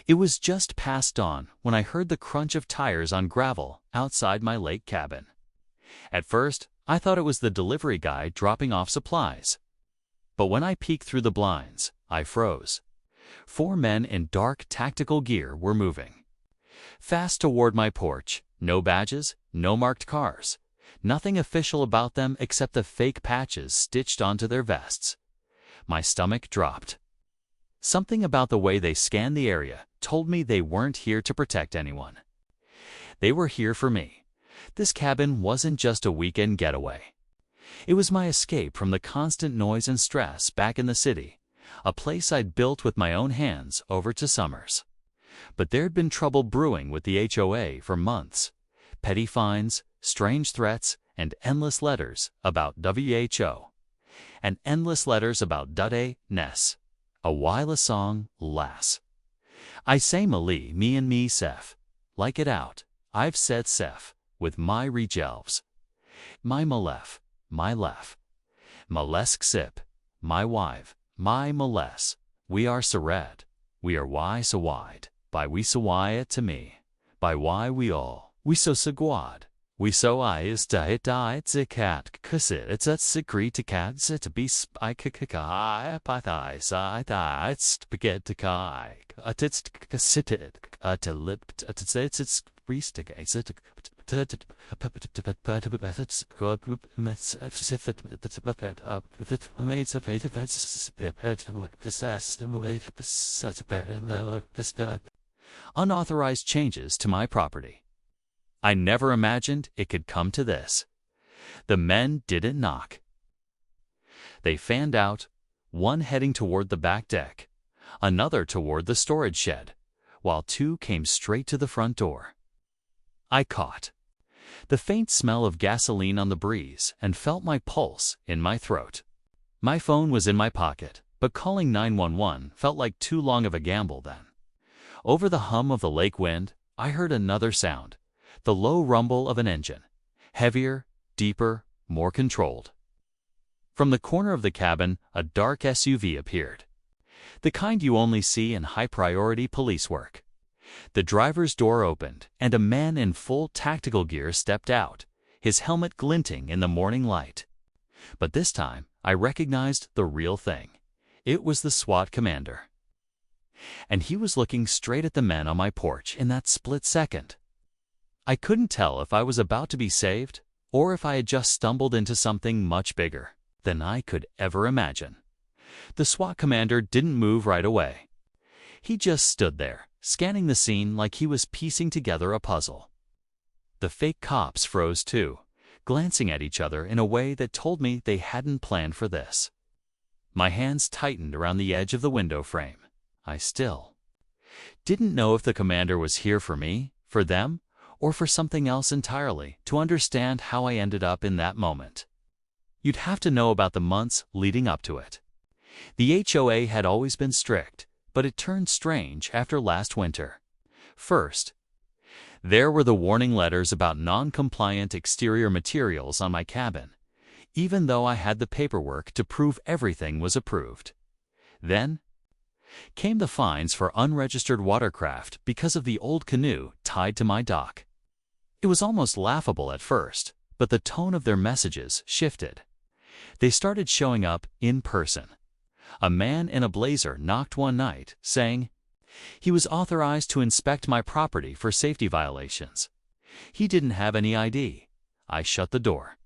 It was just past dawn when I heard the crunch of tires on gravel outside my lake cabin. At first, I thought it was the delivery guy dropping off supplies. But when I peeked through the blinds, I froze. 4 men in dark tactical gear were moving fast toward my porch. No badges, no marked cars. Nothing official about them except the fake patches stitched onto their vests. My stomach dropped. Something about the way they scanned the area told me they weren't here to protect anyone. They were here for me. This cabin wasn't just a weekend getaway. It was my escape from the constant noise and stress back in the city, a place I'd built with my own hands over 2 summers. But there'd been trouble brewing with the HOA for months. Petty fines, strange threats, and endless letters about WHO. And endless letters about Ness. A while a song, lass. I say Mali, me and me Sef. Like it out, I've said Sef, with my regelves. My Malef, my lef. Malesk sip, my wive, my males. We are Sared, we are why so wide. By we so why it to me. By why we all, we so sagwad. We so I is da it zikat kusit it's at secret to cat sit be spike kai pathai sai da it's spaghetti kai at it's kasitit at a lip at it's priestic is it unauthorized changes to my property. I never imagined it could come to this. The men didn't knock. They fanned out, one heading toward the back deck, another toward the storage shed, while 2 came straight to the front door. I caught the faint smell of gasoline on the breeze and felt my pulse in my throat. My phone was in my pocket, but calling 911 felt like too long of a gamble then. Over the hum of the lake wind, I heard another sound. The low rumble of an engine, heavier, deeper, more controlled. From the corner of the cabin, a dark SUV appeared. The kind you only see in high-priority police work. The driver's door opened, and a man in full tactical gear stepped out, his helmet glinting in the morning light. But this time, I recognized the real thing. It was the SWAT commander. And he was looking straight at the men on my porch in that split second. I couldn't tell if I was about to be saved or if I had just stumbled into something much bigger than I could ever imagine. The SWAT commander didn't move right away. He just stood there, scanning the scene like he was piecing together a puzzle. The fake cops froze too, glancing at each other in a way that told me they hadn't planned for this. My hands tightened around the edge of the window frame. I still didn't know if the commander was here for me, for them, or for something else entirely, to understand how I ended up in that moment. You'd have to know about the months leading up to it. The HOA had always been strict, but it turned strange after last winter. First, there were the warning letters about non-compliant exterior materials on my cabin, even though I had the paperwork to prove everything was approved. Then came the fines for unregistered watercraft because of the old canoe tied to my dock. It was almost laughable at first, but the tone of their messages shifted. They started showing up in person. A man in a blazer knocked one night, saying he was authorized to inspect my property for safety violations. He didn't have any ID. I shut the door.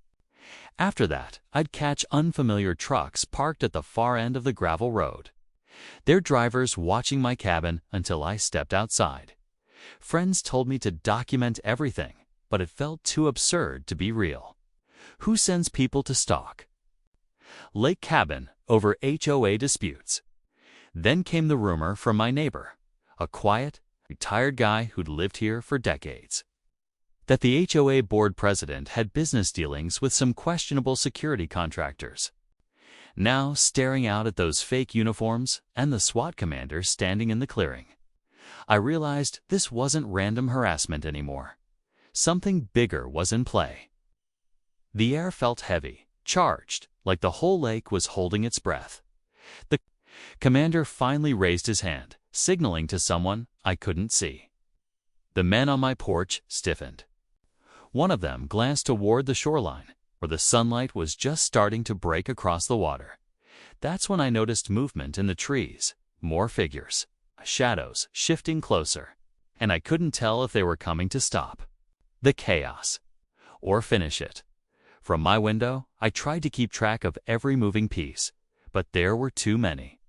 After that, I'd catch unfamiliar trucks parked at the far end of the gravel road. Their drivers watching my cabin until I stepped outside. Friends told me to document everything, but it felt too absurd to be real. Who sends people to stalk? Lake cabin over HOA disputes. Then came the rumor from my neighbor, a quiet, retired guy who'd lived here for decades, that the HOA board president had business dealings with some questionable security contractors. Now staring out at those fake uniforms and the SWAT commander standing in the clearing, I realized this wasn't random harassment anymore. Something bigger was in play. The air felt heavy, charged, like the whole lake was holding its breath. The commander finally raised his hand, signaling to someone I couldn't see. The men on my porch stiffened. One of them glanced toward the shoreline, where the sunlight was just starting to break across the water. That's when I noticed movement in the trees, more figures, shadows shifting closer, and I couldn't tell if they were coming to stop the chaos or finish it. From my window, I tried to keep track of every moving piece, but there were too many.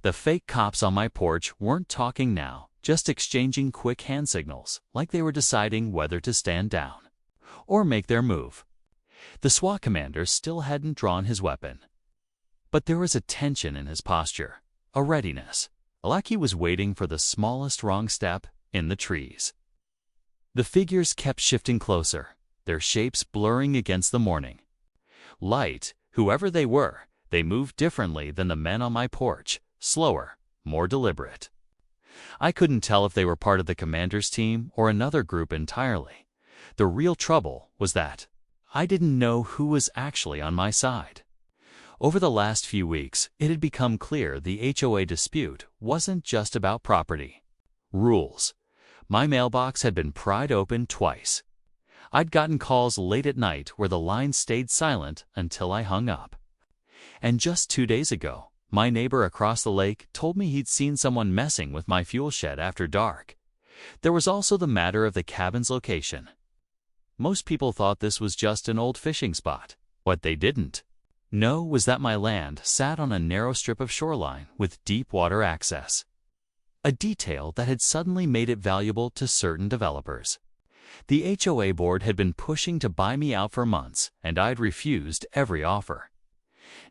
The fake cops on my porch weren't talking now, just exchanging quick hand signals, like they were deciding whether to stand down or make their move. The SWAT commander still hadn't drawn his weapon, but there was a tension in his posture, a readiness, like he was waiting for the smallest wrong step in the trees. The figures kept shifting closer, their shapes blurring against the morning light. Whoever they were, they moved differently than the men on my porch, slower, more deliberate. I couldn't tell if they were part of the commander's team or another group entirely. The real trouble was that I didn't know who was actually on my side. Over the last few weeks, it had become clear the HOA dispute wasn't just about property. Rules. My mailbox had been pried open twice. I'd gotten calls late at night where the line stayed silent until I hung up. And just 2 days ago, my neighbor across the lake told me he'd seen someone messing with my fuel shed after dark. There was also the matter of the cabin's location. Most people thought this was just an old fishing spot. What they didn't know was that my land sat on a narrow strip of shoreline with deep water access, a detail that had suddenly made it valuable to certain developers. The HOA board had been pushing to buy me out for months, and I'd refused every offer.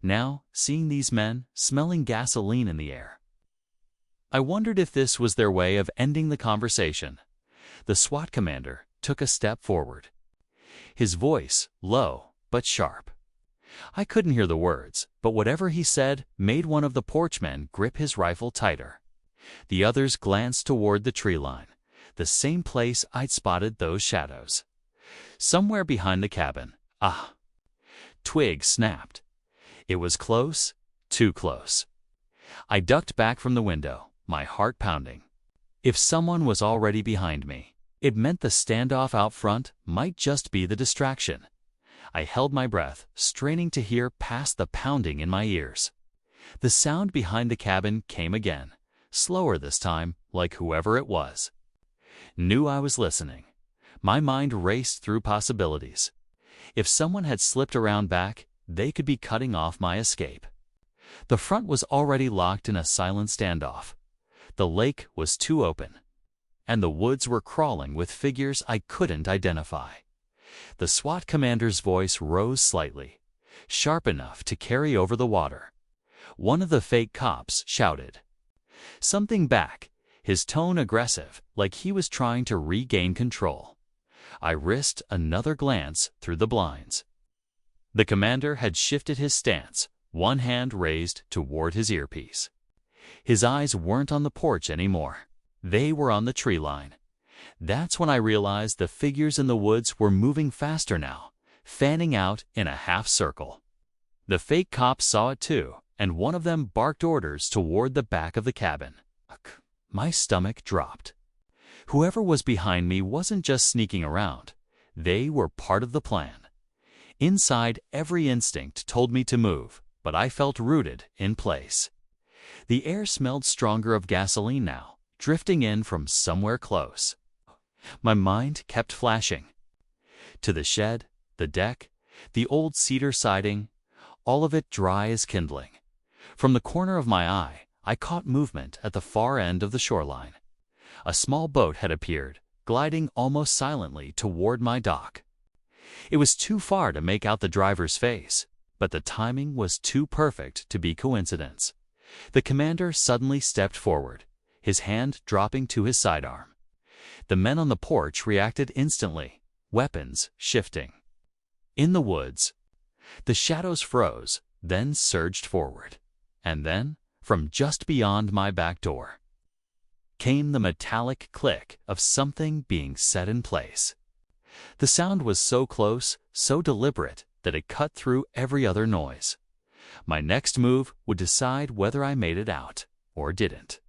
Now, seeing these men smelling gasoline in the air, I wondered if this was their way of ending the conversation. The SWAT commander took a step forward, his voice low but sharp. I couldn't hear the words, but whatever he said made one of the porchmen grip his rifle tighter. The others glanced toward the tree line, the same place I'd spotted those shadows. Somewhere behind the cabin, twig snapped. It was close, too close. I ducked back from the window, my heart pounding. If someone was already behind me, it meant the standoff out front might just be the distraction. I held my breath, straining to hear past the pounding in my ears. The sound behind the cabin came again, slower this time, like whoever it was knew I was listening. My mind raced through possibilities. If someone had slipped around back, they could be cutting off my escape. The front was already locked in a silent standoff. The lake was too open, and the woods were crawling with figures I couldn't identify. The SWAT commander's voice rose slightly, sharp enough to carry over the water. One of the fake cops shouted something back, his tone aggressive, like he was trying to regain control. I risked another glance through the blinds. The commander had shifted his stance, one hand raised toward his earpiece. His eyes weren't on the porch anymore. They were on the tree line. That's when I realized the figures in the woods were moving faster now, fanning out in a half circle. The fake cops saw it too, and one of them barked orders toward the back of the cabin. My stomach dropped. Whoever was behind me wasn't just sneaking around. They were part of the plan. Inside, every instinct told me to move, but I felt rooted in place. The air smelled stronger of gasoline now, drifting in from somewhere close. My mind kept flashing to the shed, the deck, the old cedar siding, all of it dry as kindling. From the corner of my eye, I caught movement at the far end of the shoreline. A small boat had appeared, gliding almost silently toward my dock. It was too far to make out the driver's face, but the timing was too perfect to be coincidence. The commander suddenly stepped forward, his hand dropping to his sidearm. The men on the porch reacted instantly, weapons shifting. In the woods, the shadows froze, then surged forward. And then, from just beyond my back door, came the metallic click of something being set in place. The sound was so close, so deliberate, that it cut through every other noise. My next move would decide whether I made it out or didn't.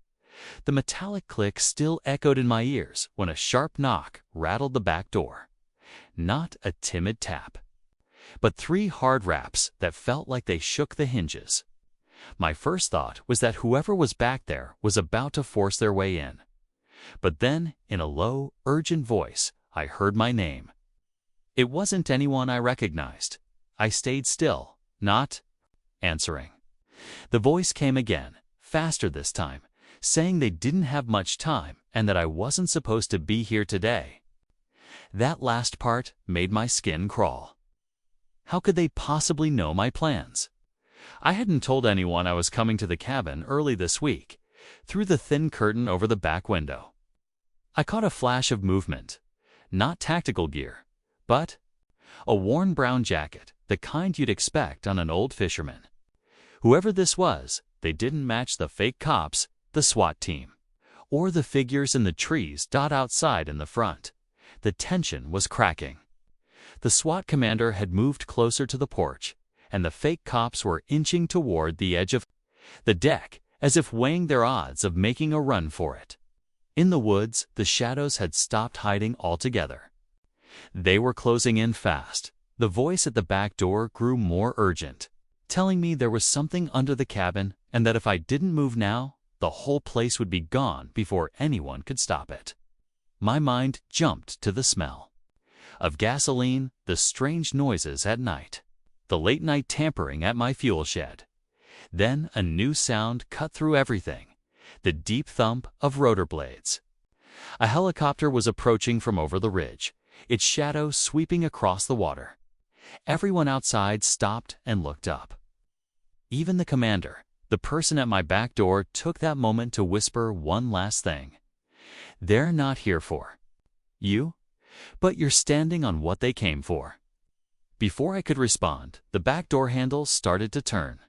The metallic click still echoed in my ears when a sharp knock rattled the back door. Not a timid tap, but 3 hard raps that felt like they shook the hinges. My first thought was that whoever was back there was about to force their way in. But then, in a low, urgent voice, I heard my name. It wasn't anyone I recognized. I stayed still, not answering. The voice came again, faster this time, saying they didn't have much time and that I wasn't supposed to be here today. That last part made my skin crawl. How could they possibly know my plans? I hadn't told anyone I was coming to the cabin early this week, through the thin curtain over the back window. I caught a flash of movement. Not tactical gear, but a worn brown jacket, the kind you'd expect on an old fisherman. Whoever this was, they didn't match the fake cops, the SWAT team, or the figures in the trees dot outside in the front. The tension was cracking. The SWAT commander had moved closer to the porch, and the fake cops were inching toward the edge of the deck, as if weighing their odds of making a run for it. In the woods, the shadows had stopped hiding altogether. They were closing in fast. The voice at the back door grew more urgent, telling me there was something under the cabin and that if I didn't move now, the whole place would be gone before anyone could stop it. My mind jumped to the smell of gasoline, the strange noises at night, the late-night tampering at my fuel shed. Then a new sound cut through everything, the deep thump of rotor blades. A helicopter was approaching from over the ridge, its shadow sweeping across the water. Everyone outside stopped and looked up. Even the commander, the person at my back door, took that moment to whisper one last thing. They're not here for you, but you're standing on what they came for. Before I could respond, the back door handle started to turn.